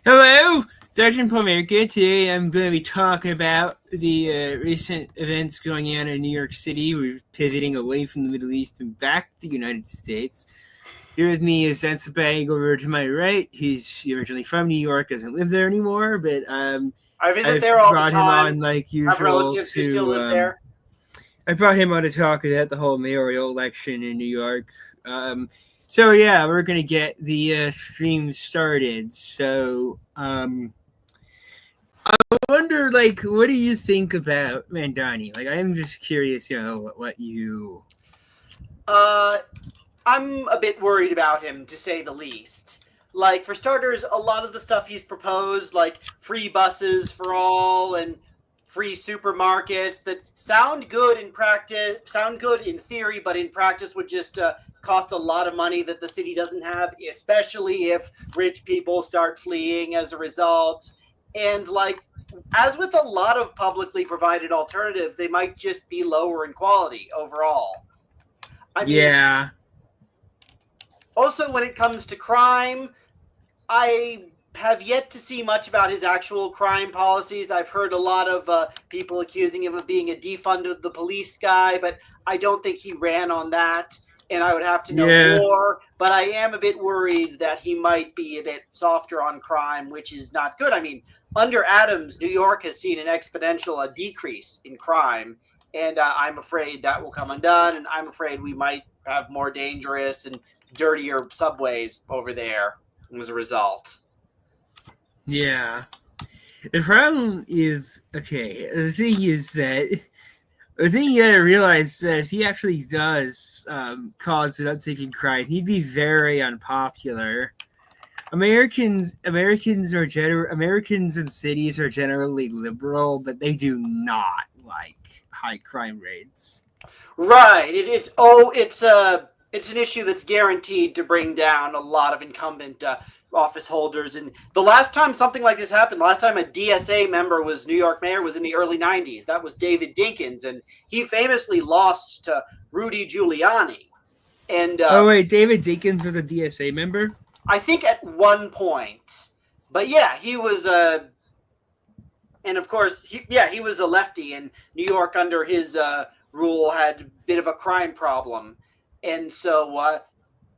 Hello, Sergeant Pomerka. Today I'm going to be talking about the recent events going on in New York City. We're pivoting away from the Middle East and back to the United States. Here with me is Sensei over to my right. He's originally from New York, doesn't live there anymore, but I visit I've there all the brought him time. on like I have usual relatives who still to live there. I brought him on to talk about the whole mayoral election in New York. So yeah, we're gonna get the stream started. I wonder, like, what do you think about Mandani? Like, I'm just curious, what you. Uh, I'm a bit worried about him, to say the least. Like, for starters, a lot of the stuff he's proposed, like free buses for all and free supermarkets, that sound good in practice, sound good in theory, but in practice would just cost a lot of money that the city doesn't have, especially if rich people start fleeing as a result. And, like, as with a lot of publicly provided alternatives, they might just be lower in quality overall. I mean, Yeah. also, when it comes to crime, I have yet to see much about his actual crime policies. I've heard a lot of people accusing him of being a defund of the police guy, but I don't think he ran on that, and I would have to know Yeah. more. But I am a bit worried that he might be a bit softer on crime, which is not good. I mean, under Adams, New York has seen an exponential decrease in crime, and I'm afraid that will come undone, and I'm afraid we might have more dangerous and dirtier subways over there as a result. Yeah. The problem is, okay, the thing is that the thing you gotta realize that if he actually does cause an uptick in crime, he'd be very unpopular. Americans in cities are generally liberal, but they do not like high crime rates. Right. It's an issue that's guaranteed to bring down a lot of incumbent office holders. And the last time something like this happened, the last time a DSA member was New York mayor was in the early 90s. That was David Dinkins, and he famously lost to Rudy Giuliani. And Oh wait, David Dinkins was a DSA member? I think at one point. But yeah, he was and of course, he was a lefty, and New York under his rule had a bit of a crime problem. And so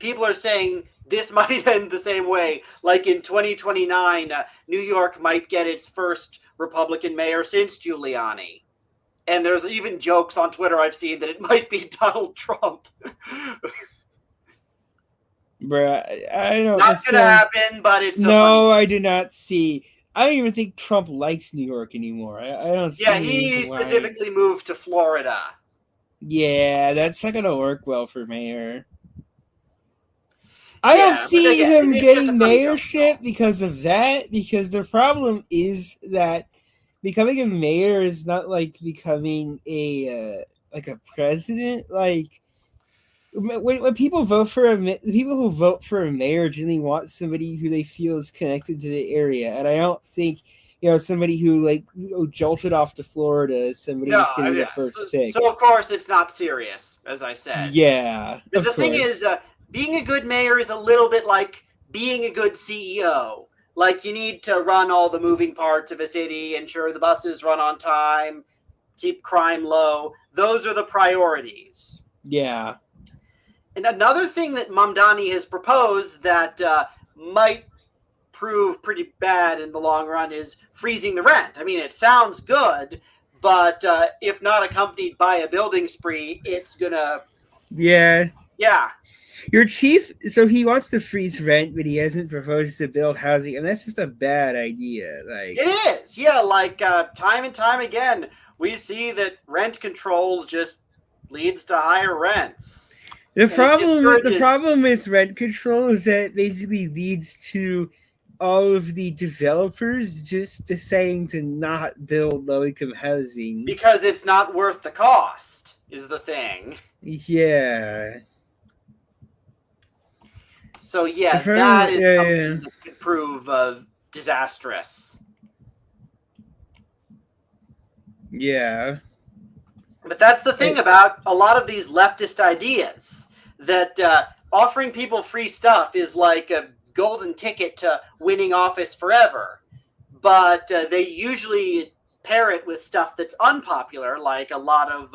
people are saying this might end the same way. Like in 2029, New York might get its first Republican mayor since Giuliani. And there's even jokes on Twitter I've seen that it might be Donald Trump. Bruh, I don't. Not gonna happen, but it's no. I do not see. I don't even think Trump likes New York anymore. I don't see. Yeah, he specifically moved to Florida. Yeah, that's not gonna work well for mayor. I don't see him getting mayorship because of that. Because the problem is that becoming a mayor is not like becoming a president. Like when people vote for people who vote for a mayor generally want somebody who they feel is connected to the area, and I don't think somebody who jolted off to Florida is somebody that's going to be the first pick. So of course it's not serious, as I said. Yeah, the thing is, being a good mayor is a little bit like being a good CEO. Like, you need to run all the moving parts of a city, ensure the buses run on time, keep crime low. Those are the priorities. Yeah. And another thing that Mamdani has proposed that might prove pretty bad in the long run is freezing the rent. I mean, it sounds good, but if not accompanied by a building spree, it's gonna... Yeah. Yeah. Your chief, so he wants to freeze rent, but he hasn't proposed to build housing, and that's just a bad idea. Like, it is. Yeah, like time and time again, we see that rent control just leads to higher rents. The problem with rent control is that it basically leads to all of the developers just deciding to not build low-income housing. Because it's not worth the cost, is the thing. Yeah. So yeah, that is something that could prove disastrous. Yeah. But that's the thing about a lot of these leftist ideas, that offering people free stuff is like golden ticket to winning office forever. But they usually pair it with stuff that's unpopular, like a lot of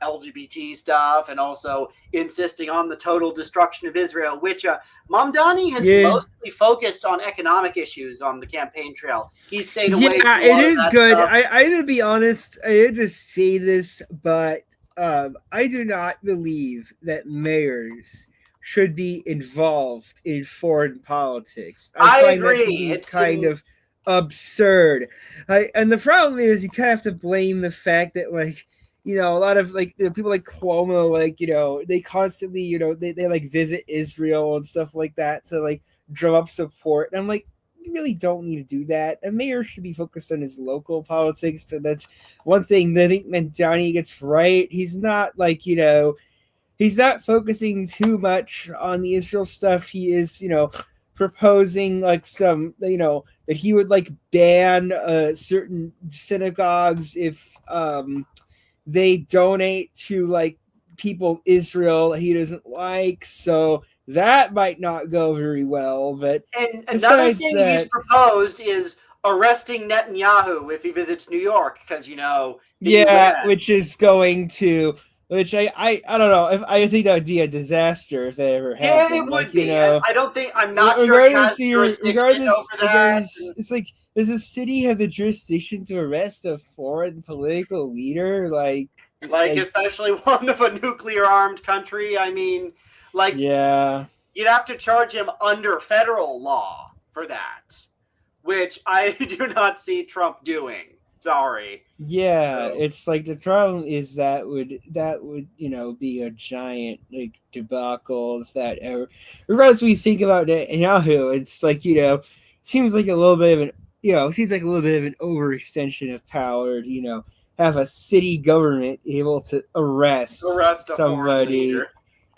LGBT stuff, and also insisting on the total destruction of Israel, which Mamdani has mostly focused on economic issues on the campaign trail. He stayed away from a lot it is good. Stuff. I to be honest, I had to say this, but I do not believe that mayors should be involved in foreign politics. I find agree. that to be kind of absurd. And the problem is you kind of have to blame the fact that, like, you know, a lot of like people like Cuomo, like, you know, they constantly, you know, they like visit Israel and stuff like that to like drum up support. And I'm like, you really don't need to do that. A mayor should be focused on his local politics. So that's one thing that I think Mamdani gets right. He's not like, you know, he's not focusing too much on the Israel stuff. He is, you know, proposing like some, you know, that he would like ban certain synagogues if they donate to like people Israel that he doesn't like. So that might not go very well. But and another thing he's proposed is arresting Netanyahu if he visits New York, because, you know, which is going to. Which I don't know. If I think that would be a disaster if that ever happened. Yeah, it would like, be. You know, I don't think. I'm not sure. Regardless, it's like, does a city have the jurisdiction to arrest a foreign political leader? Like especially one of a nuclear-armed country. I mean, like, yeah, you'd have to charge him under federal law for that, which I do not see Trump doing. Sorry. Yeah, so. It's like the problem is that would you know be a giant like debacle if that ever. Regardless, we think about Netanyahu, it's like, you know, seems like a little bit of an overextension of power to, you know, have a city government able to arrest somebody,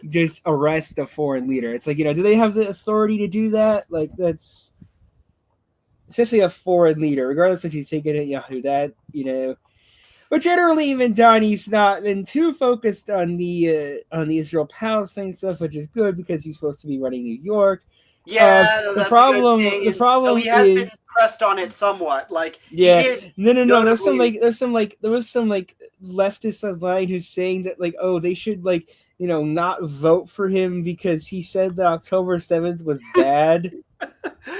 just arrest a foreign leader. It's like, you know, do they have the authority to do that? Like, that's especially a foreign leader, regardless of what you think of Netanyahu, that, you know. But generally, Mamdani's not been too focused on the Israel-Palestine stuff, which is good because he's supposed to be running New York. Yeah, the problem is he has been pressed on it somewhat. Like, no. There was some leftist online who's saying that, like, oh, they should, like, you know, not vote for him because he said that October 7th was bad.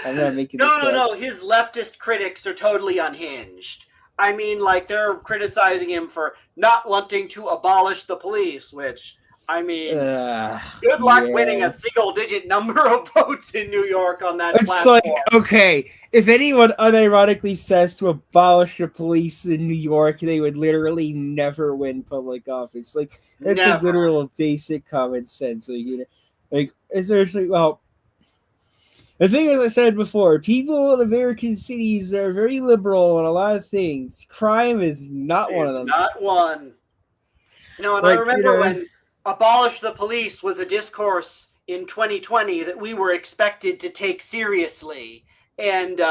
I'm not making this up. No. His leftist critics are totally unhinged. I mean, like, they're criticizing him for not wanting to abolish the police, which, I mean, good luck winning a single-digit number of votes in New York on that platform. It's like, okay, if anyone unironically says to abolish the police in New York, they would literally never win public office. Like, that's a literal basic common sense. Like, you know, like, especially, well, the thing, as I said before, people in American cities are very liberal on a lot of things. Crime is not one of them. Not one. No, and like, I remember when abolish the police was a discourse in 2020 that we were expected to take seriously. And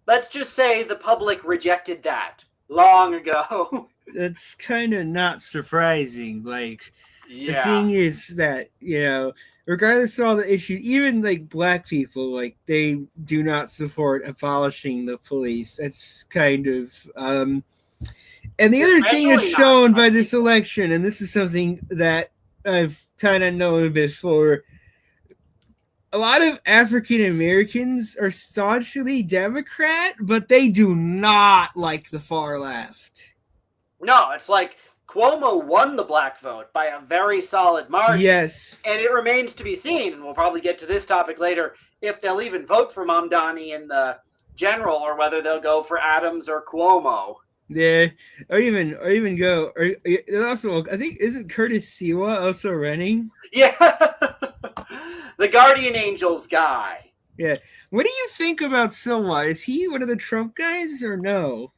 let's just say the public rejected that long ago. It's kind of not surprising. Like, the thing is that, you know, regardless of all the issues, even like black people, like, they do not support abolishing the police. That's kind of and the other thing that's shown by this election, and this is something that I've kind of known before, a lot of African Americans are staunchly Democrat, but they do not like the far left. No, it's like Cuomo won the black vote by a very solid margin. Yes. And it remains to be seen, and we'll probably get to this topic later, if they'll even vote for Mamdani in the general, or whether they'll go for Adams or Cuomo. Yeah, or even go. Or also, I think, isn't Curtis Siwa also running? Yeah, the Guardian Angels guy. Yeah. What do you think about Siwa? Is he one of the Trump guys or no?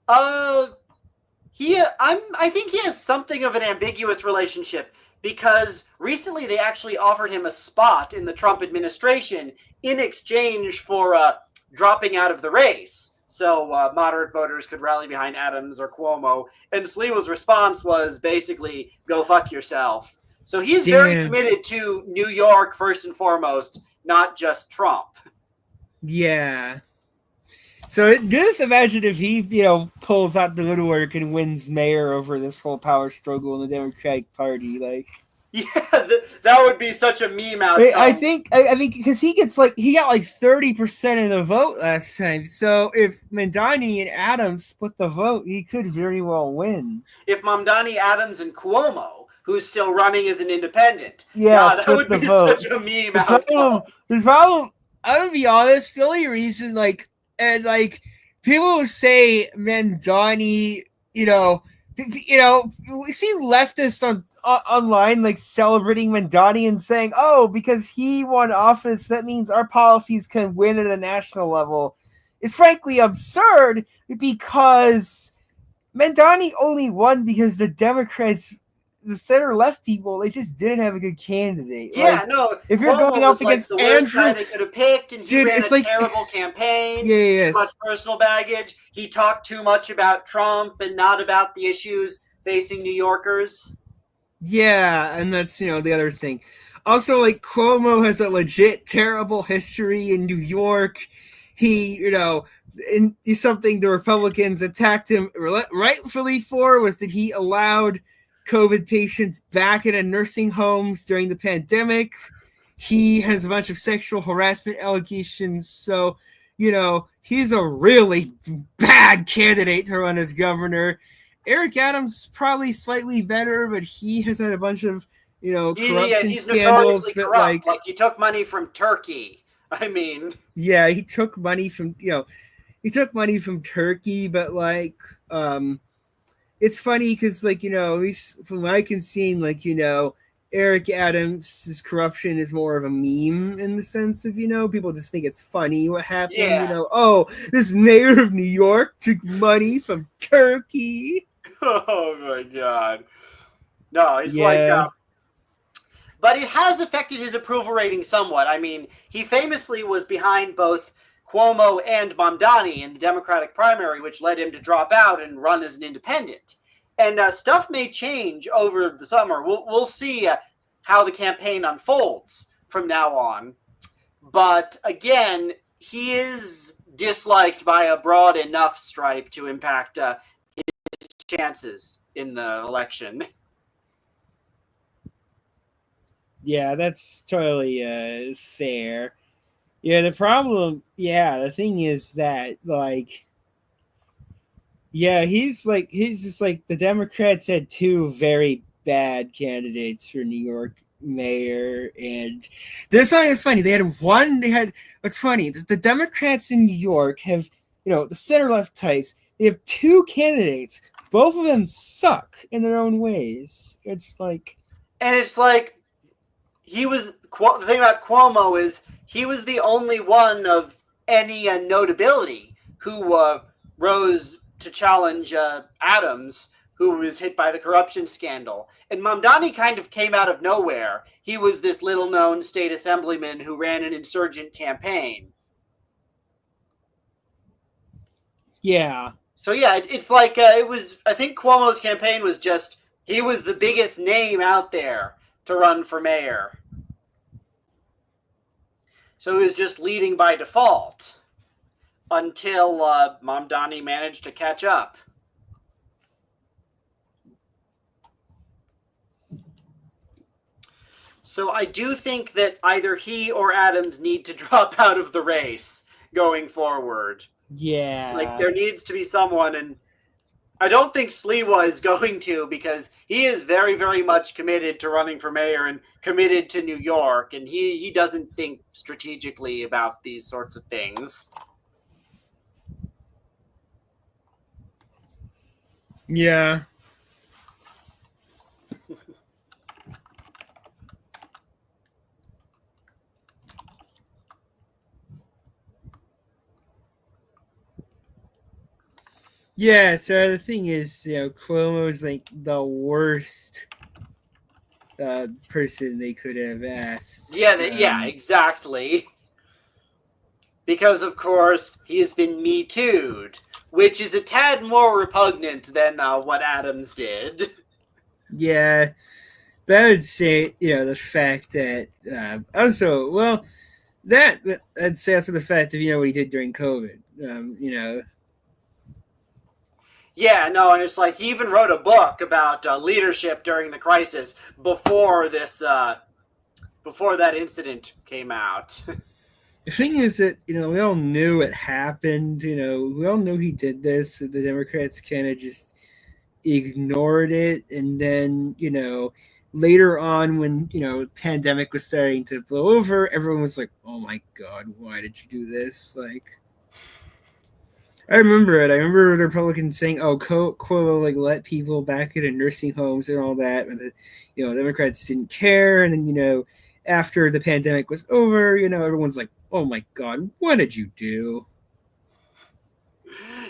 I think he has something of an ambiguous relationship, because recently they actually offered him a spot in the Trump administration in exchange for dropping out of the race, so moderate voters could rally behind Adams or Cuomo. And Sliwa's response was basically, go fuck yourself. So he's very committed to New York first and foremost, not just Trump. Yeah. So just imagine if he, pulls out the woodwork and wins mayor over this whole power struggle in the Democratic Party. Like, Yeah, that would be such a meme outcome. I mean, because he got like 30% of the vote last time. So if Mamdani and Adams split the vote, he could very well win. If Mamdani, Adams, and Cuomo, who's still running as an independent, yeah, that would be vote. such a meme outcome. The problem, I'm gonna be honest, the only reason, people will say Mamdani, we see leftists online celebrating Mamdani and saying, "Oh, because he won office, that means our policies can win at a national level." It's frankly absurd because Mamdani only won because the Democrats, the center-left people, they just didn't have a good candidate. Yeah, if you're going up against the worst guy they could have picked, and he ran a terrible campaign. Yeah, too much personal baggage. He talked too much about Trump and not about the issues facing New Yorkers. Yeah, and that's the other thing. Also, Cuomo has a legit terrible history in New York. He, something the Republicans attacked him rightfully for was that he allowed COVID patients back into nursing homes during the pandemic. He has a bunch of sexual harassment allegations. So, he's a really bad candidate to run as governor. Eric Adams probably slightly better, but he has had a bunch of, corruption he's scandals. But corrupt. He took money from Turkey. I mean, yeah, he took money from Turkey, but it's funny because at least from what I can see, Eric Adams' corruption is more of a meme in the sense of people just think it's funny what happened. Yeah. Oh, this mayor of New York took money from Turkey. Oh my God! No, it's but it has affected his approval rating somewhat. I mean, he famously was behind both Cuomo and Mamdani in the Democratic primary, which led him to drop out and run as an independent. And stuff may change over the summer. We'll see how the campaign unfolds from now on. But again, he is disliked by a broad enough stripe to impact his chances in the election. Yeah, that's totally fair. Yeah, the problem, the thing is that, he's just the Democrats had two very bad candidates for New York mayor, and this one is funny. What's funny, the Democrats in New York have, the center-left types, they have two candidates. Both of them suck in their own ways. It's the thing about Cuomo is he was the only one of any notability who rose to challenge Adams, who was hit by the corruption scandal. And Mamdani kind of came out of nowhere. He was this little-known state assemblyman who ran an insurgent campaign. Yeah. So yeah, it was. I think Cuomo's campaign was just he was the biggest name out there to run for mayor. So he was just leading by default until Mamdani managed to catch up. So I do think that either he or Adams need to drop out of the race going forward. Yeah. There needs to be someone, and I don't think Sliwa is going to, because he is very, very much committed to running for mayor and committed to New York, and he doesn't think strategically about these sorts of things. Yeah. Yeah, so the thing is, Cuomo's the worst person they could have asked. Yeah, exactly. Because, of course, he's been Me Too'd, which is a tad more repugnant than what Adams did. Yeah, but I would say, the fact that, I'd say that's the fact of what he did during COVID. Yeah, no, and it's like he even wrote a book about leadership during the crisis before before that incident came out. The thing is that we all knew it happened. We all knew he did this. So the Democrats kind of just ignored it, and then later on when pandemic was starting to blow over, everyone was like, "Oh my god, why did you do this?" Like, I remember it. I remember the Republicans saying, "Oh, Cuomo like let people back into nursing homes and all that," and the Democrats didn't care. And then after the pandemic was over, everyone's like, "Oh my god, what did you do?"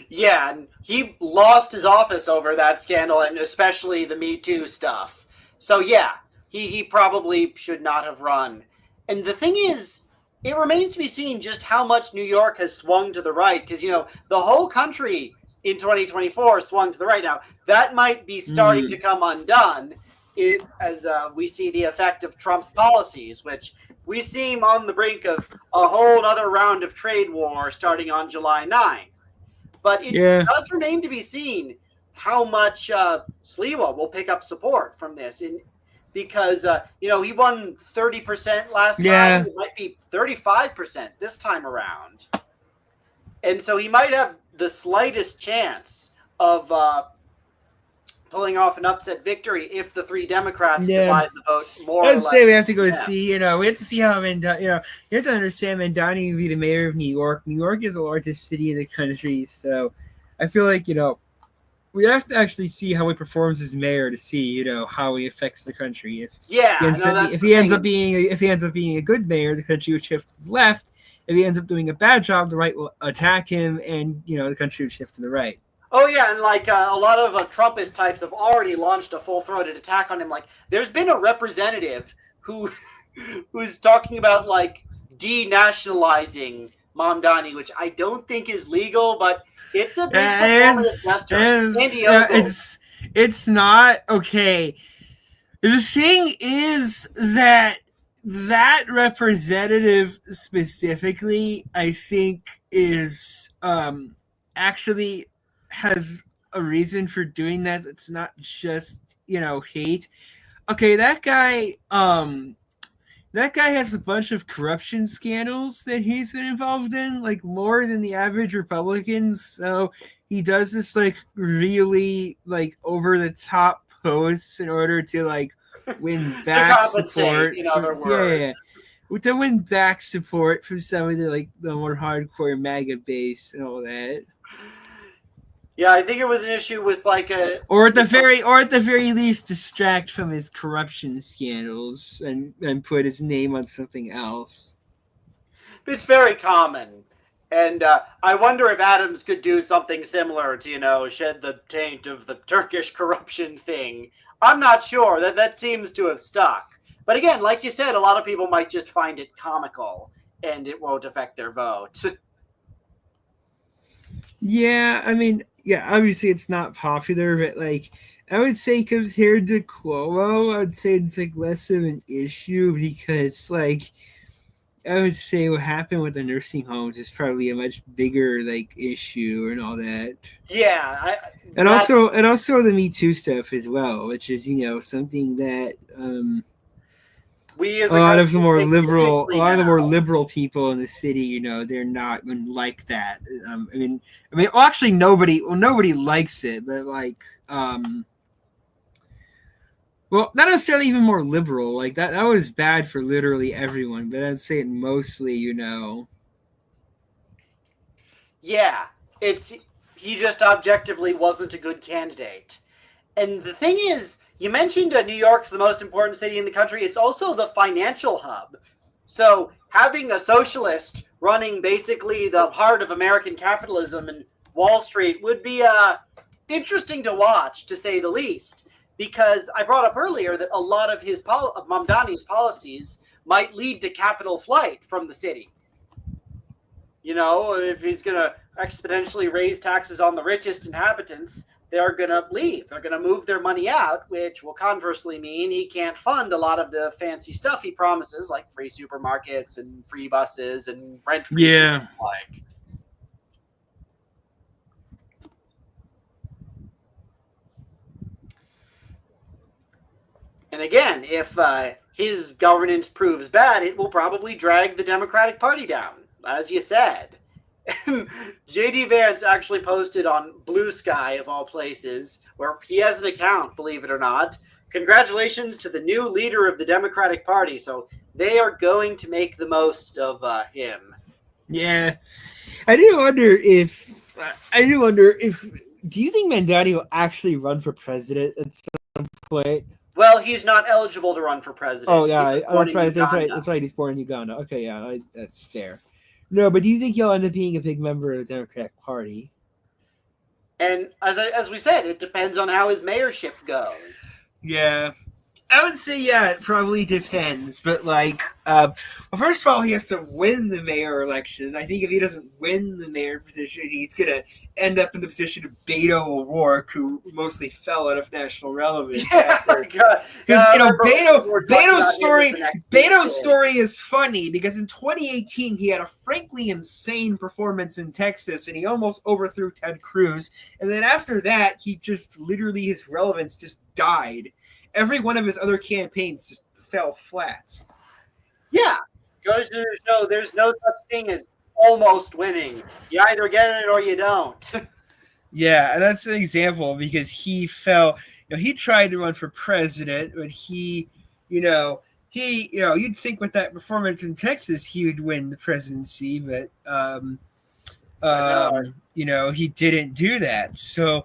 Yeah, and he lost his office over that scandal, and especially the Me Too stuff. So yeah, he probably should not have run. And the thing is, it remains to be seen just how much New York has swung to the right, because the whole country in 2024 swung to the right. Now that might be starting to come undone as we see the effect of Trump's policies, which we seem on the brink of a whole other round of trade war starting on July 9th. But it does remain to be seen how much Sliwa will pick up support from this, because he won 30% last time. It might be 35% this time around, and so he might have the slightest chance of pulling off an upset victory if the three Democrats divide the vote more. I'd say we have to go see. We have to see how you have to understand Mandani would be the mayor of New York. New York is the largest city in the country, so I feel like we have to actually see how he performs as mayor to see how he affects the country. If he ends up being a good mayor, the country would shift to the left. If he ends up doing a bad job, the right will attack him, and the country would shift to the right. Oh yeah, and like a lot of Trumpist types have already launched a full-throated attack on him. Like, there's been a representative who's talking about like denationalizing Mamdani, which I don't think is legal, but it's a big it's not okay. The thing is that representative specifically, I think, is actually has a reason for doing that. It's not just hate. Okay, that guy has a bunch of corruption scandals that he's been involved in, like more than the average Republicans. So he does this like really like over the top posts in order to like win back support. In other words. To win back support from some of the more hardcore MAGA base and all that. Yeah, I think it was an issue with or at the very least distract from his corruption scandals and put his name on something else. It's very common, and I wonder if Adams could do something similar to shed the taint of the Turkish corruption thing. I'm not sure. That seems to have stuck. But again, like you said, a lot of people might just find it comical, and it won't affect their vote. Yeah, I mean, obviously it's not popular, but I would say compared to Cuomo, I would say it's less of an issue because I would say what happened with the nursing homes is probably a much bigger issue and all that. Yeah, also the Me Too stuff as well, which is something that a lot of the more liberal people in the city, they're not going to like that. Well, actually, nobody likes it, but well, not necessarily even more liberal. That was bad for literally everyone, but I'd say it mostly, Yeah, he just objectively wasn't a good candidate. And the thing is, you mentioned New York's the most important city in the country. It's also the financial hub. So having a socialist running basically the heart of American capitalism and Wall Street would be interesting to watch, to say the least. Because I brought up earlier that a lot of Mamdani's policies might lead to capital flight from the city. If he's going to exponentially raise taxes on the richest inhabitants, they're going to leave. They're going to move their money out, which will conversely mean he can't fund a lot of the fancy stuff he promises, like free supermarkets and free buses and rent-free. Yeah. Like. And again, if his governance proves bad, it will probably drag the Democratic Party down, as you said. J.D. Vance actually posted on Blue Sky, of all places, where he has an account, believe it or not. Congratulations to the new leader of the Democratic Party. So they are going to make the most of him. Yeah. I do wonder if do you think Mandani will actually run for president at some point? Well, he's not eligible to run for president. Oh yeah, that's right. He's born in Uganda. Okay, yeah, that's fair. No, but do you think he'll end up being a big member of the Democratic Party? And as we said, it depends on how his mayorship goes. Yeah. I would say, yeah, it probably depends. But, like, well, first of all, he has to win the mayor election. I think if he doesn't win the mayor position, he's going to end up in the position of Beto O'Rourke, who mostly fell out of national relevance. Because, Beto's story is funny because in 2018, he had a frankly insane performance in Texas, and he almost overthrew Ted Cruz. And then after that, he just literally, his relevance just died. Every one of his other campaigns just fell flat. Yeah, because there's no such thing as almost winning. You either get it or you don't. Yeah, and that's an example because he fell. He tried to run for president, but you'd think with that performance in Texas he would win the presidency, but he didn't do that. So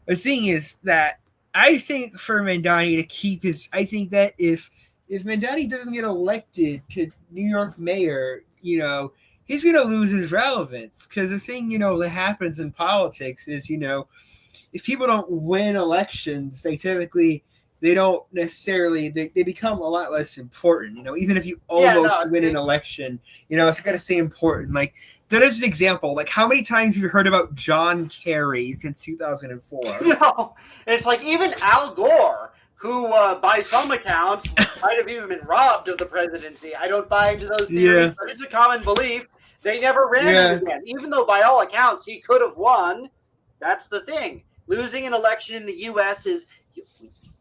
the thing is that. I think for Mandani to keep I think that if Mandani doesn't get elected to New York mayor, he's going to lose his relevance. Because the thing, that happens in politics is, if people don't win elections, they don't necessarily, they become a lot less important. Even if you almost win an election, it's got to stay important. Like, that is an example. Like, how many times have you heard about John Kerry since 2004? No, it's like even Al Gore, who by some accounts might have even been robbed of the presidency. I don't buy into those theories, but it's a common belief. They never ran it again, even though by all accounts he could have won. That's the thing. Losing an election in the U.S.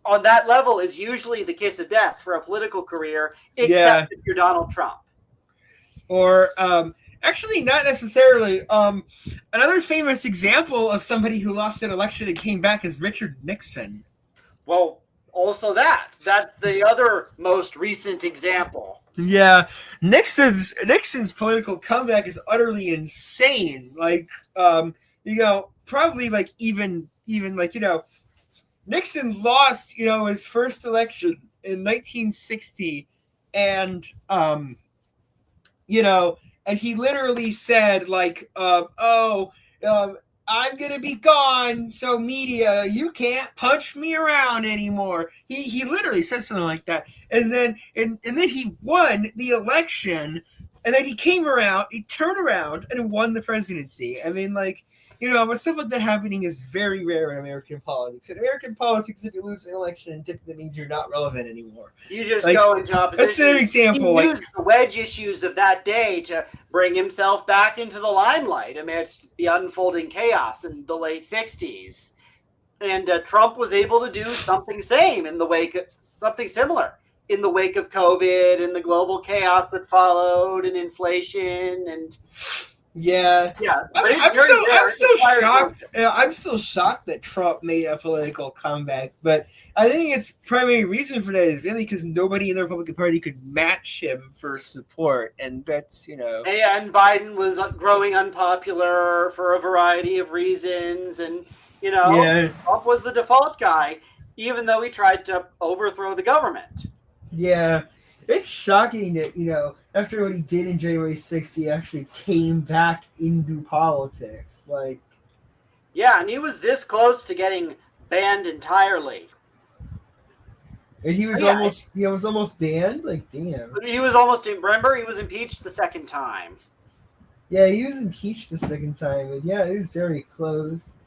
on that level is usually the kiss of death for a political career, except if you're Donald Trump. Or actually, not necessarily. Another famous example of somebody who lost an election and came back is Richard Nixon. Well, also that's the other most recent example. Yeah, Nixon's political comeback is utterly insane. Like, probably like even like Nixon lost his first election in 1960, and and he literally said, like, I'm going to be gone, so media, you can't punch me around anymore. He literally said something like that. And then he won the election, and then he turned around and won the presidency. I mean, like, stuff like that happening is very rare in American politics. In American politics, if you lose an election, it typically means you're not relevant anymore. You just go into opposition. That's an example. He used the wedge issues of that day to bring himself back into the limelight amidst the unfolding chaos in the late 60s. And Trump was able to do something similar in the wake of COVID and the global chaos that followed and inflation and Yeah. I'm still shocked. I'm still shocked that Trump made a political comeback, but I think its primary reason for that is really because nobody in the Republican Party could match him for support, and that's And Biden was growing unpopular for a variety of reasons, and Trump was the default guy, even though he tried to overthrow the government. Yeah. It's shocking that, after what he did in January 6th, he actually came back into politics. Like, yeah, and he was this close to getting banned entirely. And he was almost banned? Like, damn. But he was almost, remember, he was impeached the second time. Yeah, he was impeached the second time, but yeah, it was very close.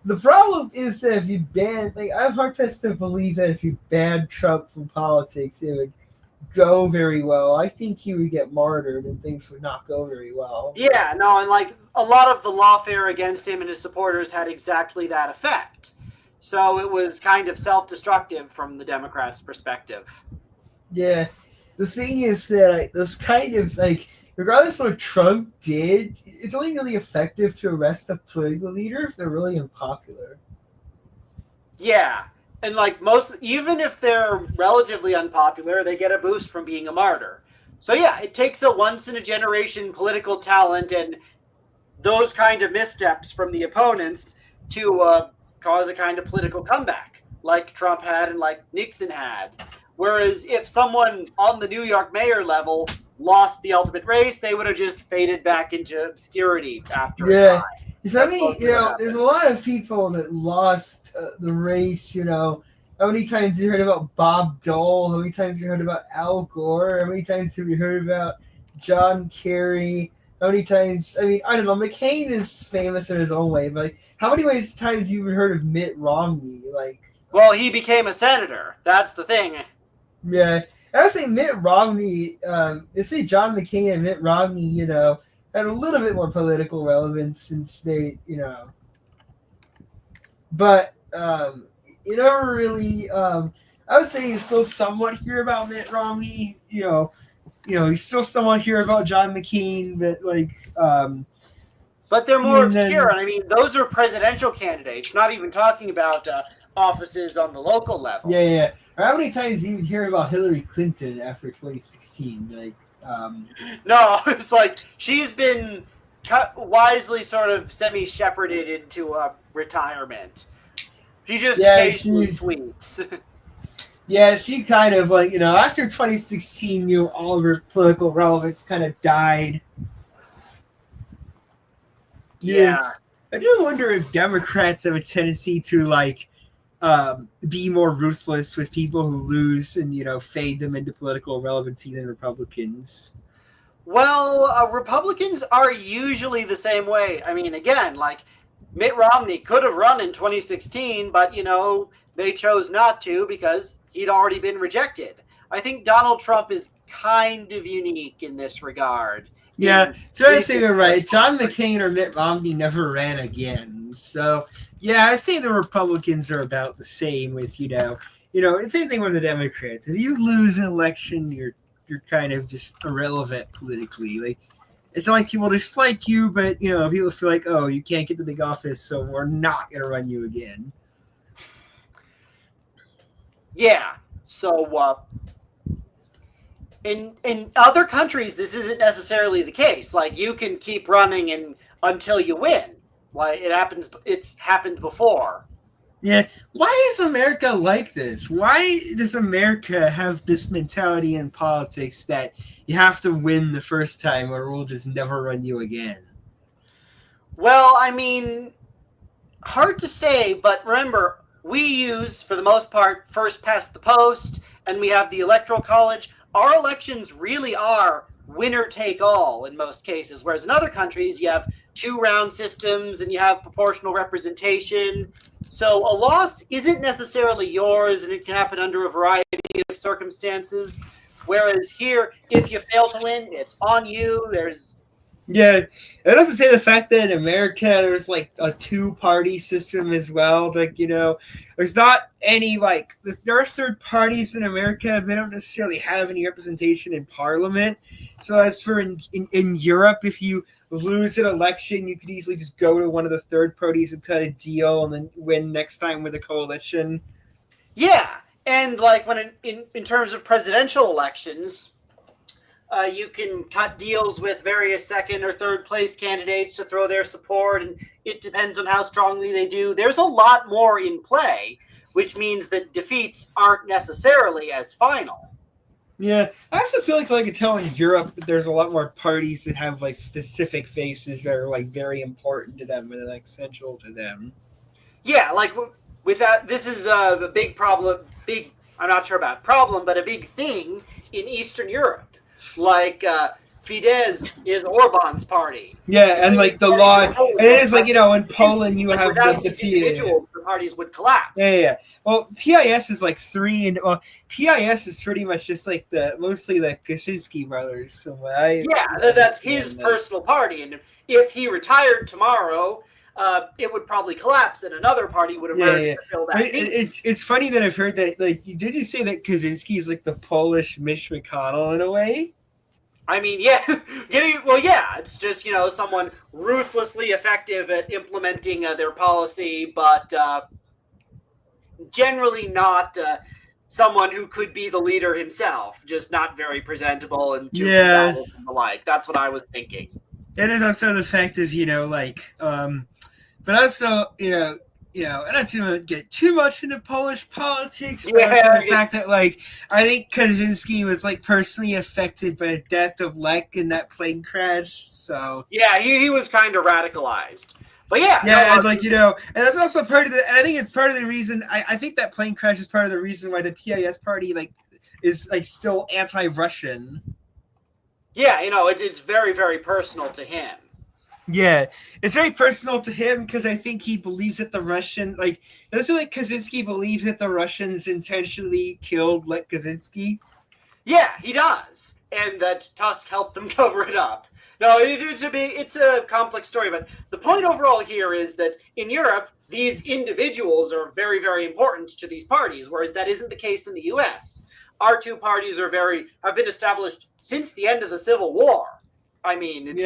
The problem is that if you ban, like, I'm hard pressed to believe that if you ban Trump from politics, it would go very well. I think he would get martyred and things would not go very well. Yeah, no, and like a lot of the lawfare against him and his supporters had exactly that effect. So it was kind of self-destructive from the Democrats' perspective. Yeah, the thing is that those kind of like, regardless of what Trump did, it's only really effective to arrest a political leader if they're really unpopular. Yeah, and like even if they're relatively unpopular, they get a boost from being a martyr. So yeah, it takes a once in a generation political talent and those kind of missteps from the opponents to cause a kind of political comeback, like Trump had and like Nixon had. Whereas if someone on the New York mayor level lost the ultimate race, they would have just faded back into obscurity after a time. Because I mean, there's a lot of people that lost the race. How many times have you heard about Bob Dole? How many times have you heard about Al Gore? How many times have you heard about John Kerry? How many times? I mean, I don't know. McCain is famous in his own way, but like, how many times have you even heard of Mitt Romney? Well, he became a senator. That's the thing. Yeah, I would say Mitt Romney. Let's say John McCain and Mitt Romney. Had a little bit more political relevance since they. But you never really. I would say you still somewhat hear about Mitt Romney. You still somewhat hear about John McCain, but But they're more obscure, and I mean, those are presidential candidates. Not even talking about offices on the local level. Yeah. How many times do you hear about Hillary Clinton after 2016? No, it's like she's been wisely sort of semi-shepherded into retirement. She just occasionally tweets. Yeah, she kind of after 2016, all of her political relevance kind of died. Yeah. I do wonder if Democrats have a tendency to be more ruthless with people who lose and fade them into political relevancy than Republicans. Well, Republicans are usually the same way. I mean, again, Mitt Romney could have run in 2016, but they chose not to because he'd already been rejected. I think Donald Trump is kind of unique in this regard. Yeah, so I say you're right. John McCain or Mitt Romney never ran again. So, yeah, I say the Republicans are about the same with, it's the same thing with the Democrats. If you lose an election, you're kind of just irrelevant politically. It's not like people dislike you, but, people feel like, oh, you can't get the big office, so we're not going to run you again. Yeah, so in other countries, this isn't necessarily the case. You can keep running until you win. It happened before. Yeah. Why is America like this? Why does America have this mentality in politics that you have to win the first time or we'll just never run you again? Well, I mean, hard to say, but remember, we use, for the most part, first past the post, and we have the Electoral College. Our elections really are winner take all in most cases, whereas in other countries you have 2-round systems and you have proportional representation. So a loss isn't necessarily yours, and it can happen under a variety of circumstances. Whereas here, if you fail to win, it's on you. Yeah, it doesn't say the fact that in America there's a 2-party system as well. There's not any there are third parties in America. They don't necessarily have any representation in Parliament. So as for in Europe, if you lose an election, you could easily just go to one of the third parties and cut a deal and then win next time with a coalition. Yeah, and when in terms of presidential elections. You can cut deals with various second or third place candidates to throw their support, and it depends on how strongly they do. There's a lot more in play, which means that defeats aren't necessarily as final. Yeah, I also feel like I could tell in Europe that there's a lot more parties that have specific faces that are very important to them and central to them. Yeah, with that, this is a big problem. I'm not sure about problem, but a big thing in Eastern Europe. Fidesz is Orban's party. Yeah, and like the law, and it is like in Poland you have without the these individuals, the parties would collapse. Yeah. Well, PIS is like three, and PIS is pretty much just like mostly the Kaczynski brothers. So that's his personal party, and if he retired tomorrow, it would probably collapse, and another party would emerge to fill that need. It's funny that I've heard that. Like, did you say that Kaczynski is like the Polish Mitch McConnell in a way? I mean, yeah. It's just, someone ruthlessly effective at implementing their policy, but generally not someone who could be the leader himself, just not very presentable and too combative and the like. That's what I was thinking. It is also the fact of, but also, and not to get too much into Polish politics, but also the fact that, I think Kaczynski was, personally affected by the death of Lech in that plane crash, so... Yeah, he was kind of radicalized. But and that's also part of and I think it's part of the reason, I think that plane crash is part of the reason why the PIS party, is, still anti-Russian. Yeah, it's very, very personal to him. Yeah, it's very personal to him because I think he believes that the Russian, doesn't Kaczynski believes that the Russians intentionally killed Lech Kaczynski? Yeah, he does, and that Tusk helped them cover it up. No, it's a complex story, but the point overall here is that in Europe, these individuals are very, very important to these parties, whereas that isn't the case in the U.S. Our two parties have been established since the end of the Civil War. I mean, it's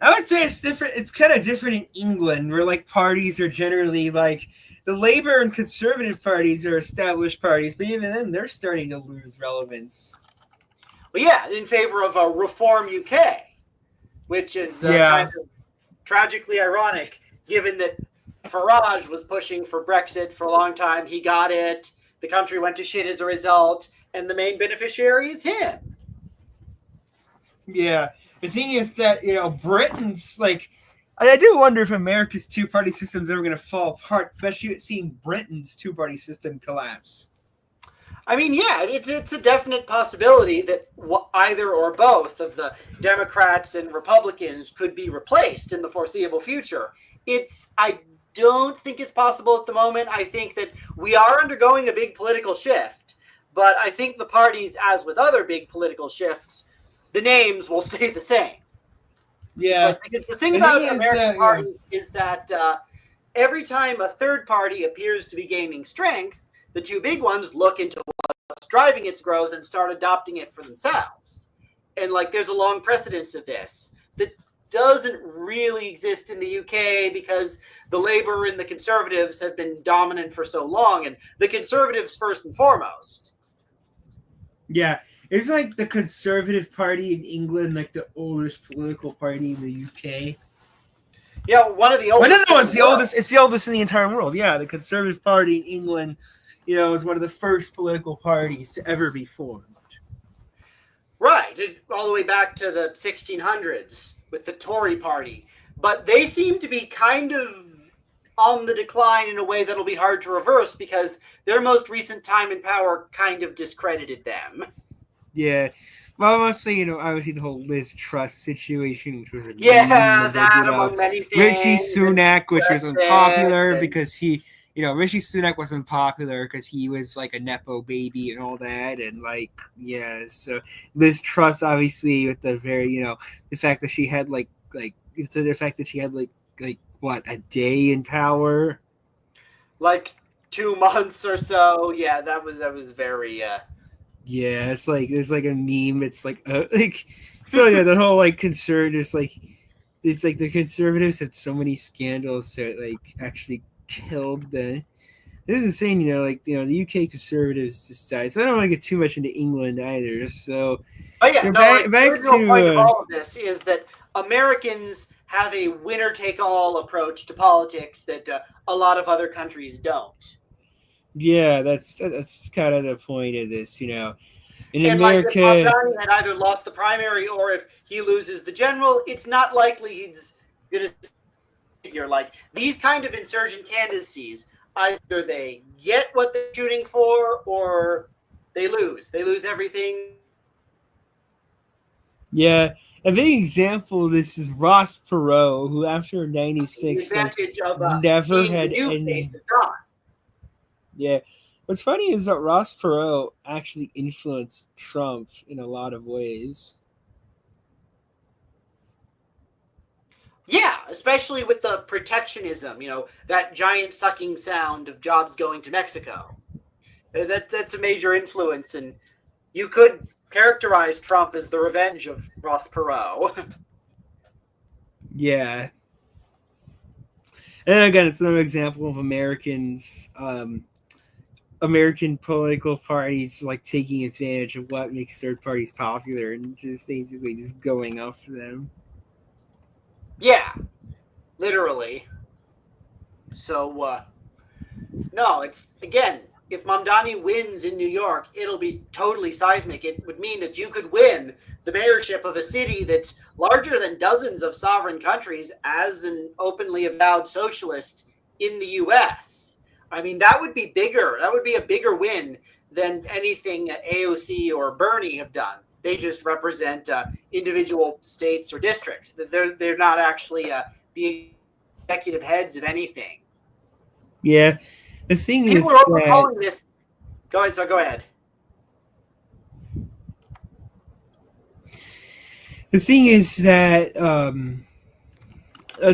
I would say it's different. It's kind of different in England, where parties are generally the Labour and Conservative parties are established parties, but even then they're starting to lose relevance. Well, yeah, in favor of a Reform UK, which is kind of tragically ironic, given that Farage was pushing for Brexit for a long time. He got it. The country went to shit as a result, and the main beneficiary is him. Yeah. The thing is that, Britain's, I do wonder if America's two-party system is ever going to fall apart, especially with seeing Britain's two-party system collapse. I mean, yeah, it's a definite possibility that either or both of the Democrats and Republicans could be replaced in the foreseeable future. I don't think it's possible at the moment. I think that we are undergoing a big political shift, but I think the parties, as with other big political shifts, the names will stay the same. Yeah. Because the thing about American parties is that every time a third party appears to be gaining strength, the two big ones look into what's driving its growth and start adopting it for themselves. And there's a long precedence of this that doesn't really exist in the UK because the Labour and the Conservatives have been dominant for so long, and the Conservatives first and foremost. Yeah. It's the Conservative Party in England, the oldest political party in the UK. Yeah, one of the oldest. No, it's the oldest. It's the oldest in the entire world. Yeah, the Conservative Party in England, is one of the first political parties to ever be formed. Right, all the way back to the 1600s with the Tory Party. But they seem to be kind of on the decline in a way that'll be hard to reverse because their most recent time in power kind of discredited them. Yeah. Well, mostly, obviously the whole Liz Truss situation, which was among many things. Rishi Sunak, which was unpopular because Rishi Sunak was unpopular because he was a Nepo baby and all that, and so Liz Truss, obviously, with the very, the fact that she had the fact that she had a day in power, 2 months or so. Yeah, that was very. Yeah, it's there's a meme. It's so yeah, the whole conservatives it's the conservatives had so many scandals that actually killed the. This is insane, the UK conservatives just died. So I don't want to get too much into England either. So, back to point of all of this is that Americans have a winner-take-all approach to politics that a lot of other countries don't. Yeah, that's kind of the point of this, In America, America, if Afghani had either lost the primary or if he loses the general, it's not likely he's going to figure. These kind of insurgent candidacies, either they get what they're shooting for or they lose. They lose everything. Yeah, a big example of this is Ross Perot, who after The '96 like advantage of never being the had new face any. is gone. Yeah, what's funny is that Ross Perot actually influenced Trump in a lot of ways. Yeah, especially with the protectionism, that giant sucking sound of jobs going to Mexico. That's a major influence, and you could characterize Trump as the revenge of Ross Perot. Yeah, and then again, it's another example of American political parties like taking advantage of what makes third parties popular and just basically just going after them. Yeah, literally. So, no, it's again, if Mamdani wins in New York, it'll be totally seismic. It would mean that you could win the mayorship of a city that's larger than dozens of sovereign countries as an openly avowed socialist in the US. I mean, that would be bigger. That would be a bigger win than anything AOC or Bernie have done. They just represent individual states or districts. They're not actually the executive heads of anything. Yeah, the thing People is are also that calling this. Go ahead. So go ahead. the thing is that the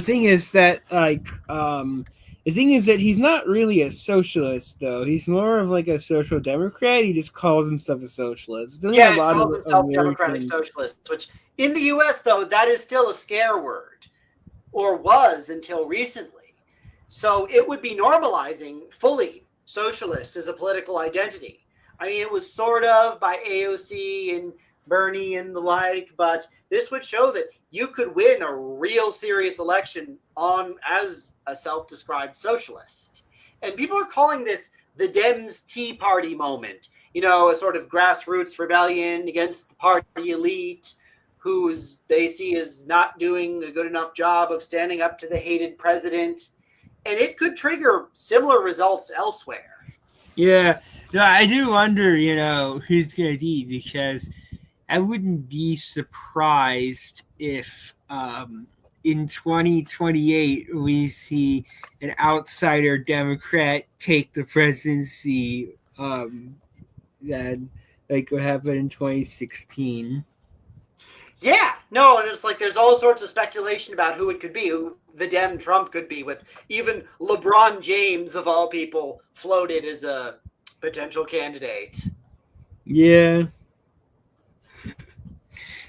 thing is that like the thing is that he's not really a socialist though. He's more of like a social democrat. He just calls himself a socialist. Doing a Yeah, it lot of calls itself democratic American. socialist, which in the U.S. though that is still a scare word, or was until recently. So it would be normalizing fully socialist as a political identity. I mean, it was sort of by AOC and Bernie and the like, but this would show that you could win a real serious election on as a self-described socialist. And people are calling this the Dems Tea Party moment, a sort of grassroots rebellion against the party elite who's they see as not doing a good enough job of standing up to the hated president, and it could trigger similar results elsewhere. Yeah, no, I do wonder, who's gonna be because I wouldn't be surprised if in 2028 we see an outsider Democrat take the presidency. That like what happened in 2016. Yeah, no, and it's like there's all sorts of speculation about who it could be, who the Dem Trump could be, with even LeBron James, of all people, floated as a potential candidate. Yeah.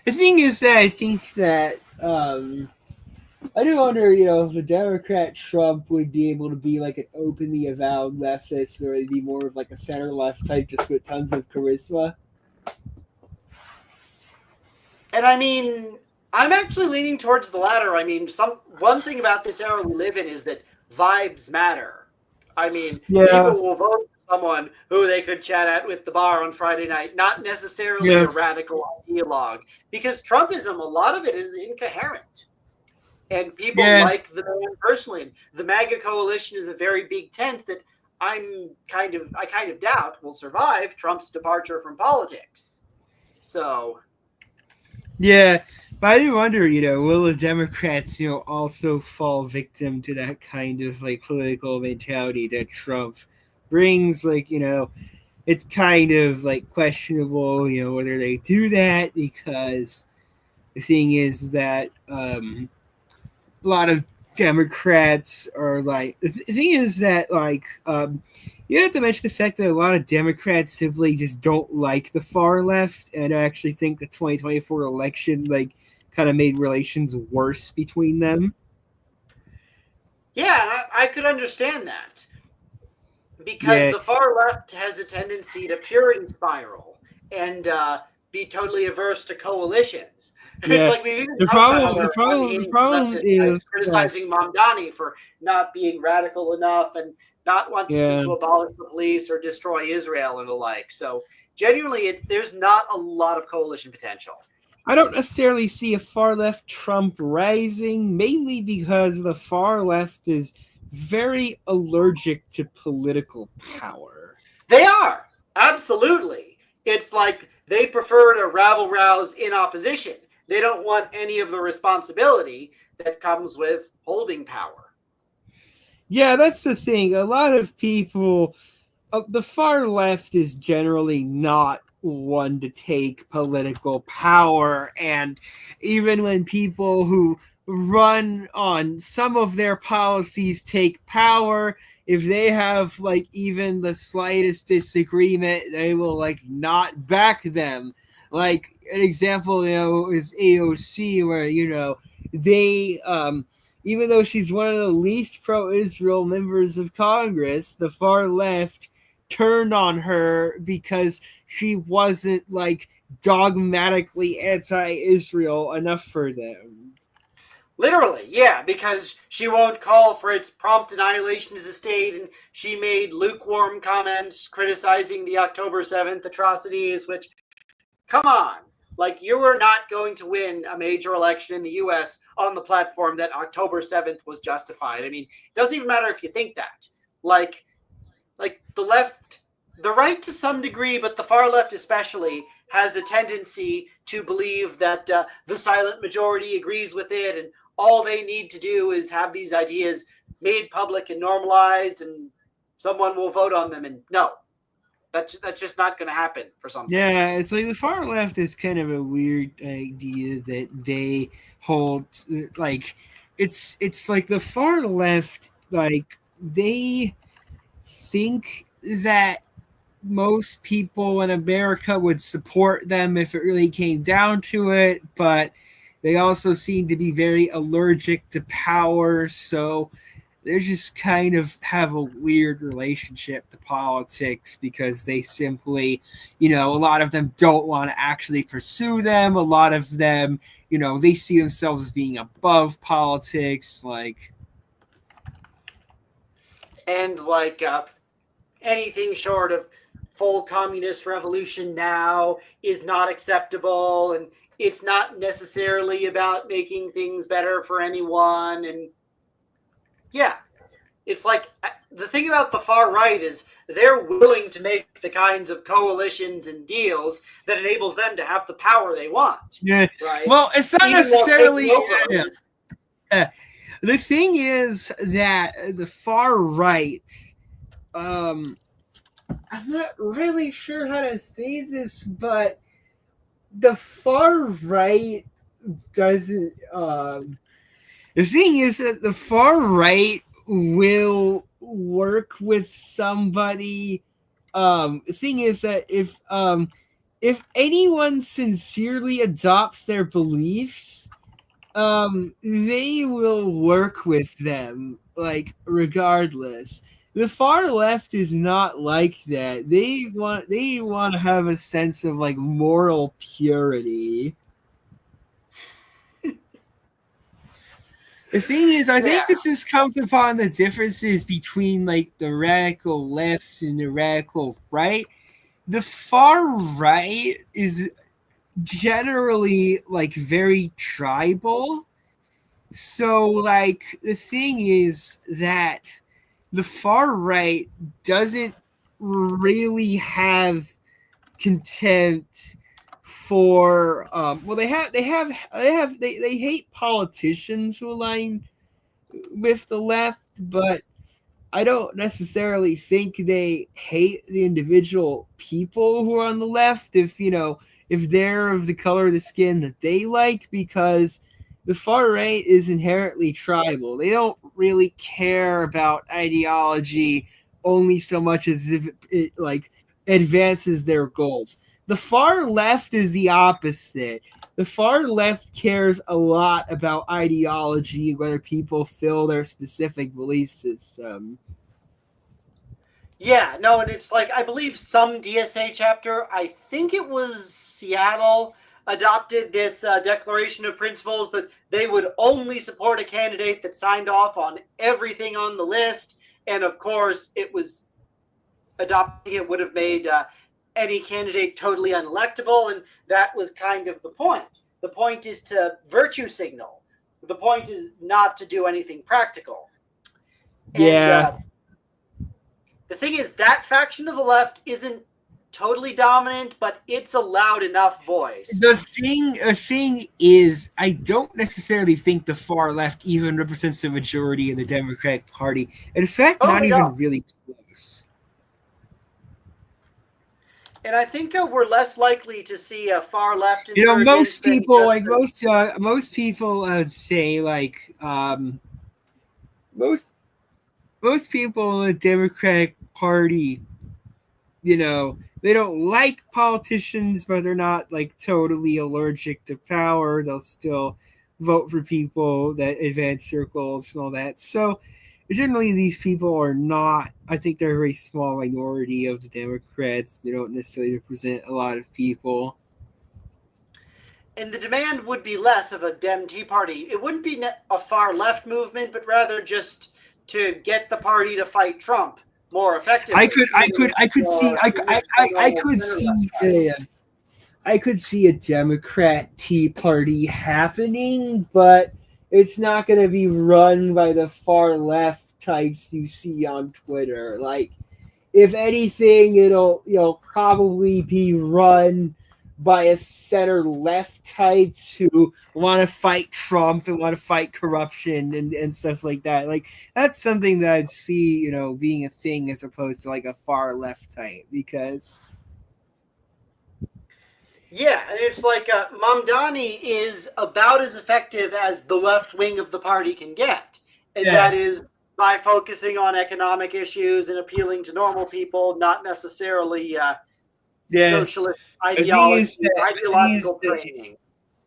The thing is that I think that I do wonder, if a Democrat Trump would be able to be like an openly avowed leftist, or it'd be more of like a center left type, just with tons of charisma. And I mean, I'm actually leaning towards the latter. I mean, one thing about this era we live in is that vibes matter. I mean, Yeah, people will vote for someone who they could chat at with the bar on Friday night, not necessarily yeah, a radical ideologue, because Trumpism, a lot of it is incoherent. And people yeah. like the man personally. And the MAGA coalition is a very big tent that I kind of doubt will survive Trump's departure from politics. So Yeah, but I do wonder, will the Democrats, also fall victim to that kind of like political mentality that Trump brings? Like, it's kind of like questionable, whether they do that because the thing is that a lot of Democrats are like the thing is that you have to mention the fact that a lot of Democrats simply just don't like the far left, and I actually think the 2024 election like kind of made relations worse between them. yeah, I could understand that, because Yeah, the far left has a tendency to purity spiral and be totally averse to coalitions. It's yeah. like we've even The talked about how problem, there the are problem, the unhinged problem leftist is guys criticizing Mamdani for not being radical enough and not wanting yeah. to abolish the police or destroy Israel and the like. So genuinely, there's not a lot of coalition potential. I don't necessarily see a far left Trump rising, mainly because the far left is very allergic to political power. They are absolutely. It's like they prefer to rabble rouse in opposition. They don't want any of the responsibility that comes with holding power. Yeah, that's the thing. A lot of people, the far left is generally not one to take political power. And even when people who run on some of their policies take power, if they have like even the slightest disagreement, they will like not back them. Like an example, is AOC, where they even though she's one of the least pro-Israel members of Congress, the far left turned on her because she wasn't like dogmatically anti-Israel enough for them. Literally, yeah, because she won't call for its prompt annihilation as a state, and she made lukewarm comments criticizing the October 7th atrocities, which, come on. Like, you were not going to win a major election in the U.S. on the platform that October 7th was justified. I mean, it doesn't even matter if you think that. Like the left, the right to some degree, but the far left especially, has a tendency to believe that the silent majority agrees with it, and all they need to do is have these ideas made public and normalized, and someone will vote on them. And no, that's just not going to happen for some things. Yeah, it's like the far left is kind of a weird idea that they hold. Like, it's like the far left, like they think that most people in America would support them if it really came down to it, but they also seem to be very allergic to power, so they just kind of have a weird relationship to politics because they simply, a lot of them don't want to actually pursue them. A lot of them, they see themselves as being above politics, and anything short of full communist revolution now is not acceptable, and it's not necessarily about making things better for anyone. And yeah, it's like the thing about the far right is they're willing to make the kinds of coalitions and deals that enables them to have the power they want. Yeah. Right? Well, it's not Even necessarily. The thing is that the far right, I'm not really sure how to say this, but the far right doesn't. The thing is that the far right will work with somebody. The thing is that if anyone sincerely adopts their beliefs, they will work with them, like, regardless. The far left is not like that. They want to have a sense of like moral purity. The thing is, I think this comes upon the differences between like the radical left and the radical right. The far right is generally like very tribal. So like the thing is that the far right doesn't really have contempt for they hate politicians who align with the left, but I don't necessarily think they hate the individual people who are on the left if they're of the color of the skin that they like, because the far right is inherently tribal. They don't really care about ideology only so much as if it like advances their goals. The far left is the opposite. The far left cares a lot about ideology, whether people fill their specific belief system. Yeah, no, and it's like, I believe some DSA chapter, I think it was Seattle, adopted this declaration of principles that they would only support a candidate that signed off on everything on the list. And of course, it was adopting it would have made any candidate totally unelectable. And that was kind of the point. The point is to virtue signal. The point is not to do anything practical. Yeah. And, the thing is, that faction of the left isn't totally dominant, but it's a loud enough voice. The thing is, I don't necessarily think the far left even represents the majority in the Democratic Party. In fact, Oh, not they even don't. really close. And I think we're less likely to see a far left You know, insurgence than just most people, I would say, like most most people in the Democratic Party, they don't like politicians, but they're not like totally allergic to power. They'll still vote for people that advance their goals and all that. So generally, these people are not. I think they're a very small minority of the Democrats. They don't necessarily represent a lot of people. and the demand would be less of a Dem Tea Party. It wouldn't be a far left movement, but rather just to get the party to fight Trump more I effectively. could, I could, I could see, I could see, I could see a Democrat Tea Party happening, but it's not going to be run by the far left types you see on Twitter. Like, if anything, it'll probably be run by a center left types who want to fight Trump and want to fight corruption and stuff like that. Like, that's something that I'd see, being a thing as opposed to like a far left type because Yeah, and it's like Mamdani is about as effective as the left wing of the party can get. And yeah, that is by focusing on economic issues and appealing to normal people, not necessarily yeah. socialist The thing ideology, is that the thing is ideological that training.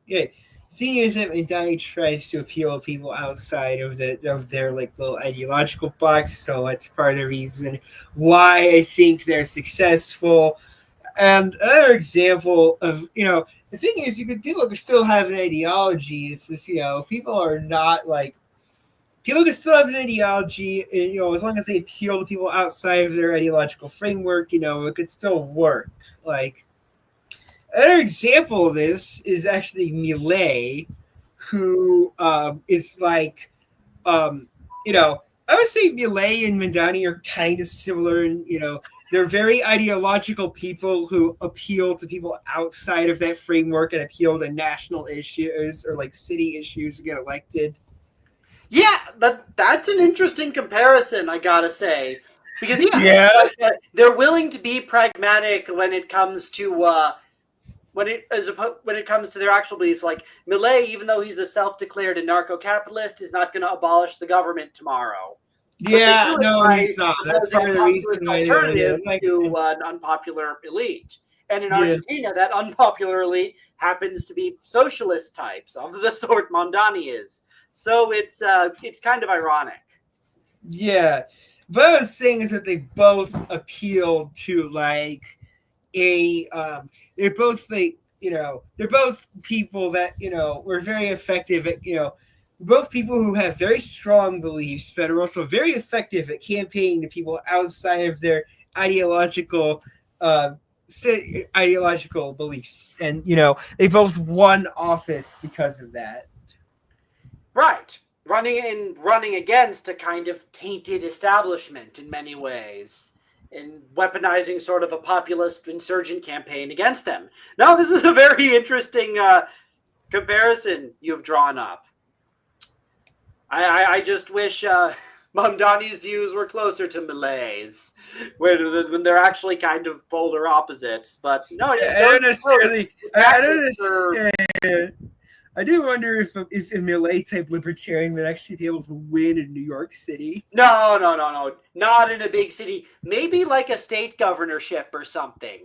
yeah, the thing is that Madani tries to appeal to people outside of their like little ideological box, so that's part of the reason why I think they're successful. And another example of the thing is people can still have an ideology. It's just people are not like people can still have an ideology, and, as long as they appeal to people outside of their ideological framework, it could still work. Like another example of this is actually Millet, who is like, um, I would say Millet and Mandani are kind of similar. And, they're very ideological people who appeal to people outside of that framework and appeal to national issues or like city issues to get elected. Yeah, that's an interesting comparison, I gotta say. Because, yeah, it's Yeah, like they're willing to be pragmatic when it comes to when it comes to their actual beliefs. Like Millet, even though he's a self-declared anarcho-capitalist, is not going to abolish the government tomorrow. But they yeah, do it no, by he's not. That's proposing part a of the populist reason why they're alternative like, to an unpopular elite. And in yeah. Argentina, that unpopular elite happens to be socialist types of the sort Mondani is. So it's kind of ironic. Yeah, but what I was saying is that they both appeal to like a they're both like they're both people that were very effective at both people who have very strong beliefs but are also very effective at campaigning to people outside of their ideological uh ideological beliefs, and they both won office because of that. Right. Running against a kind of tainted establishment in many ways, and weaponizing sort of a populist insurgent campaign against them. No, this is a very interesting comparison you've drawn up. I just wish Mamdani's views were closer to Milet's, when they're actually kind of polar opposites. But no, I those don't necessarily. I don't tactics are. necessarily. I do wonder if a Millet type libertarian would actually be able to win in New York City. No, no, no, no. Not in a big city. Maybe like a state governorship or something.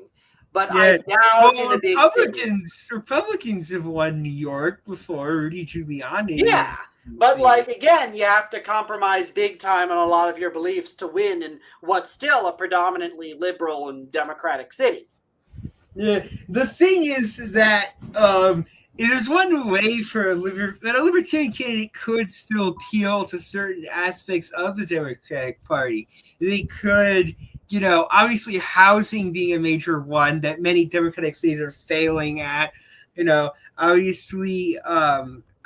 But I Yeah, doubt in well, a big city. Republicans have won New York before. Rudy Giuliani. Yeah. But like again, you have to compromise big time on a lot of your beliefs to win in what's still a predominantly liberal and democratic city. Yeah, the thing is that there's one way for that a libertarian candidate could still appeal to certain aspects of the Democratic Party. They could, obviously housing being a major one that many Democratic cities are failing at. Obviously,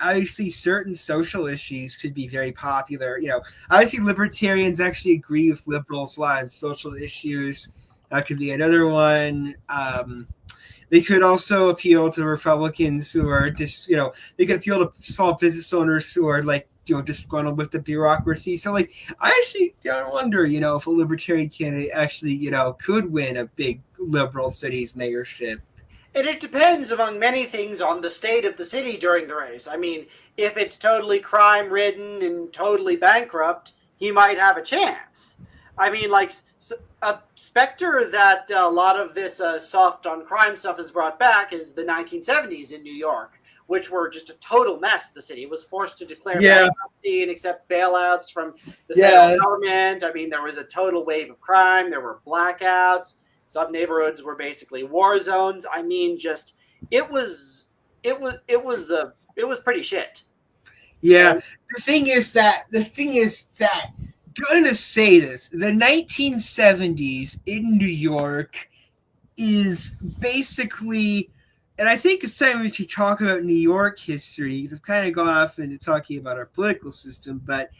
obviously certain social issues could be very popular. Obviously libertarians actually agree with liberals a lot on social issues. That could be another one. They could also appeal to Republicans who are just, they could appeal to small business owners who are like, disgruntled with the bureaucracy. So like, I actually wonder, if a libertarian candidate actually, could win a big liberal city's mayorship. And it depends, among many things, on the state of the city during the race. I mean, if it's totally crime-ridden and totally bankrupt, he might have a chance. I mean, like, a specter that a lot of this soft on crime stuff has brought back is the 1970s in New York, which were just a total mess. The city was forced to declare bankruptcy and accept bailouts from the federal government. I mean, there was a total wave of crime. There were blackouts. Some neighborhoods were basically war zones. I mean, just it was pretty shit. Yeah. And the thing is that I'm going to say this: the 1970s in New York is basically, and I think it's time we should talk about New York history, because I've kind of gone off into talking about our political system, but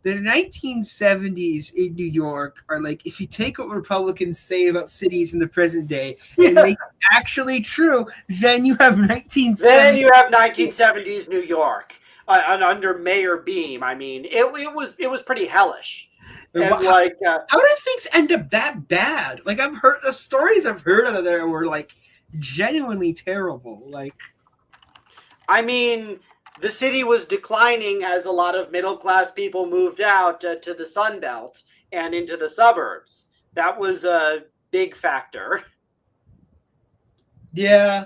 the 1970s in New York are like, if you take what Republicans say about cities in the present day and make it actually true, then you have 1970s. Then you have 1970s New York under Mayor Beam. I mean, it was pretty hellish. And how did things end up that bad? Like, the stories I've heard out of there were like genuinely terrible. Like, I mean, the city was declining as a lot of middle-class people moved out to the Sun Belt and into the suburbs. That was a big factor. Yeah.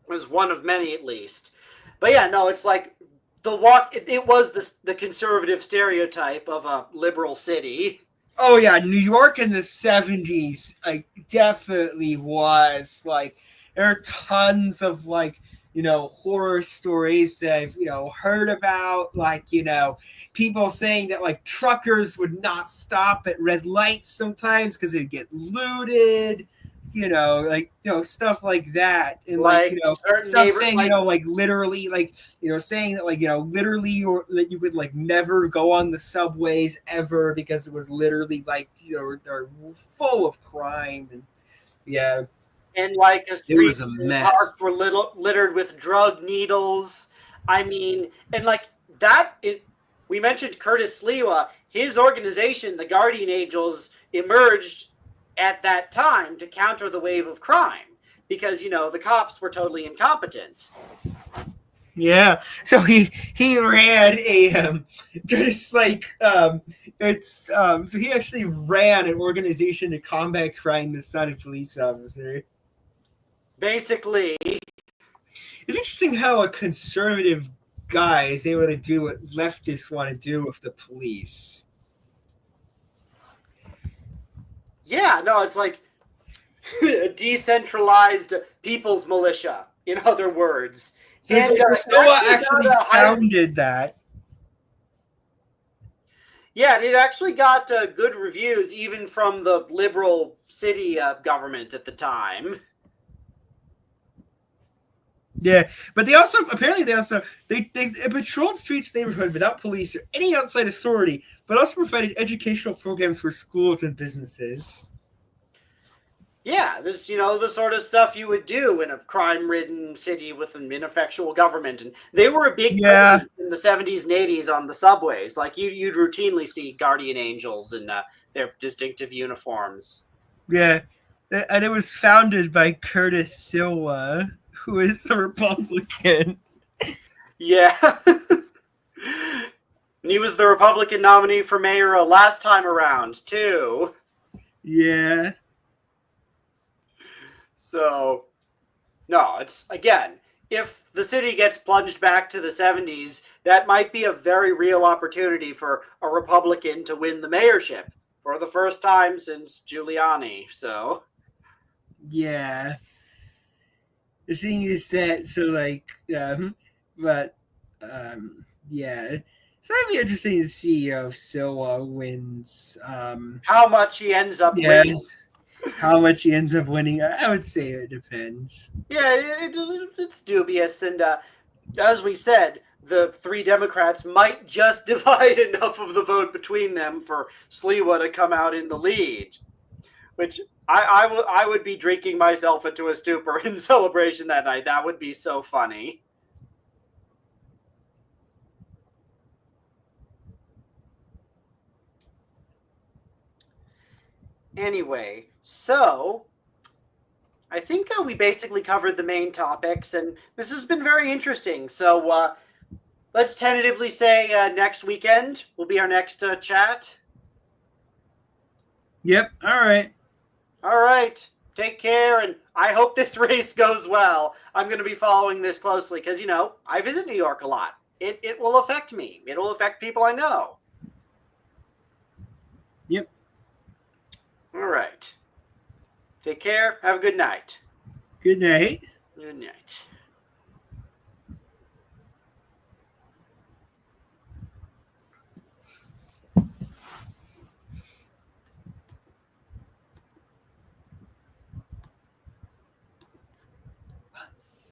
It was one of many, at least. But yeah, no, it's like it was the conservative stereotype of a liberal city. Oh, yeah, New York in the 70s, like, definitely was, like, there are tons of, like, horror stories that I've, heard about, like, people saying that, like, truckers would not stop at red lights sometimes because they'd get looted, stuff like that. And, like, stuff saying, like, literally, like, saying that, like, literally, or that you would, like, never go on the subways ever because it was literally, like, they're full of crime. And, yeah. And like it was a mess. Parks were littered with drug needles. I mean, and like that. We mentioned Curtis Sliwa. His organization, the Guardian Angels, emerged at that time to counter the wave of crime because the cops were totally incompetent. Yeah, so he ran a just like so he actually ran an organization to combat crime that's not a police officer. Basically, it's interesting how a conservative guy is able to do what leftists want to do with the police. Yeah, no, it's like a decentralized people's militia, in other words. So Sliwa actually founded that. Yeah, and it actually got good reviews even from the liberal city government at the time. Yeah, but they patrolled streets in the neighborhood without police or any outside authority, but also provided educational programs for schools and businesses. Yeah, this, the sort of stuff you would do in a crime-ridden city with an ineffectual government. And they were a big presence in the 70s and 80s on the subways. Like, you'd routinely see Guardian Angels in their distinctive uniforms. Yeah, and it was founded by Curtis Sliwa, who is a Republican. Yeah. And he was the Republican nominee for mayor last time around, too. Yeah. So, no, it's, again, if the city gets plunged back to the 70s, that might be a very real opportunity for a Republican to win the mayorship for the first time since Giuliani, so. Yeah. The thing is that, yeah. So that'd be interesting to see if Sliwa wins. How much he ends up winning. How much he ends up winning, I would say it depends. Yeah, it's dubious. And as we said, the three Democrats might just divide enough of the vote between them for Sliwa to come out in the lead, which I would be drinking myself into a stupor in celebration that night. That would be so funny. Anyway, so I think we basically covered the main topics, and this has been very interesting. So let's tentatively say next weekend will be our next chat. Yep. All right. All right. Take care, and I hope this race goes well. I'm going to be following this closely because, I visit New York a lot. It will affect me. It will affect people I know. Yep. All right. Take care. Have a good night. Good night. Good night.